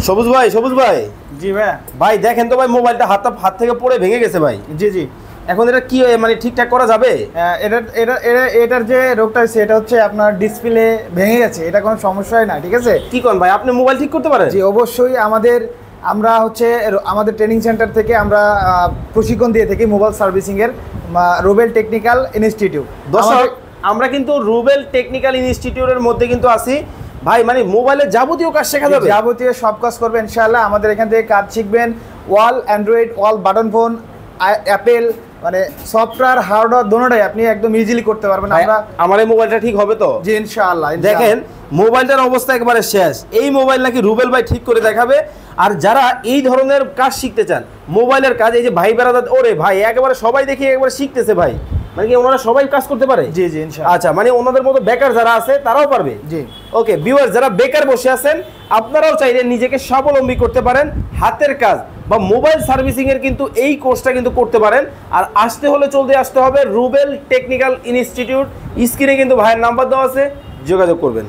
সবুজ ভাই, সবুজ ভাই। জি ভাইয়া। ভাই দেখেন তো ভাই, মোবাইলটা হাত থেকে পড়ে ভেঙে গেছে ভাই। জি জি। এখন এটা কি মানে ঠিকঠাক করা যাবে? এটার যে রোগটা হচ্ছে এটা হচ্ছে আপনার ডিসপ্লে ভেঙে গেছে, এটা কোনো সমস্যাই না, ঠিক আছে? কি কোন ভাই, আপনি মোবাইল ঠিক করতে পারেন? জি অবশ্যই। আমরা হচ্ছে আমাদের ট্রেনিং সেন্টার থেকে আমরা প্রশিক্ষণ দিয়ে থাকি মোবাইল সার্ভিসিংয়ের, রুবেল টেকনিক্যাল ইনস্টিটিউট। দর্শক, আমরা কিন্তু রুবেল টেকনিক্যাল ইনস্টিটিউটের মধ্যে কিন্তু আছি ভাই, মানে মোবাইলের যাবতীয় কাজ শেখা যাবে, যাবতীয় সব কাজ করবেন ইনশাআল্লাহ। আমাদের এখান থেকে কাজ শিখবেন, ওয়াল অ্যান্ড্রয়েড, ওয়াল বাটন ফোন, অ্যাপেল, মানে সফটওয়্যার হার্ডওয়্যার দোনোটাই আপনি একদম ইজিলি করতে পারবেন। আমরা আমার এই মোবাইলটা ঠিক হবে তো? জি ইনশাআল্লাহ। দেখেন মোবাইলটার অবস্থা একেবারে শেষ, এই মোবাইল নাকি রুবেল ভাই ঠিক করে দেখাবে। আর যারা এই ধরনের কাজ শিখতে চান, মোবাইলের কাজ, এই যে ভাই বেড়াদার, ওরে ভাই একেবারে সবাই দেখি একবারে শিখতেছে ভাই, মানে কি ওনারা সবাই কাজ করতে পারে? জি জি ইনশাআল্লাহ। আচ্ছা, মানে ওনাদের মতো বেকার যারা আছে তারাও পারবে? জি। ওকে ভিউয়ার্স, যারা বেকার বসে আছেন আপনারাও চাইলে নিজেকে স্বাবলম্বী করতে পারেন, হাতের কাজ বা মোবাইল সার্ভিসিং এর কিন্তু এই কোর্সটা কিন্তু করতে পারেন। আর আসতে হলে চলতে আসতে হবে রুবেল টেকনিক্যাল ইনস্টিটিউট। স্ক্রিনে কিন্তু ভাইয়ের নাম্বার দেওয়া আছে, যোগাযোগ করবেন।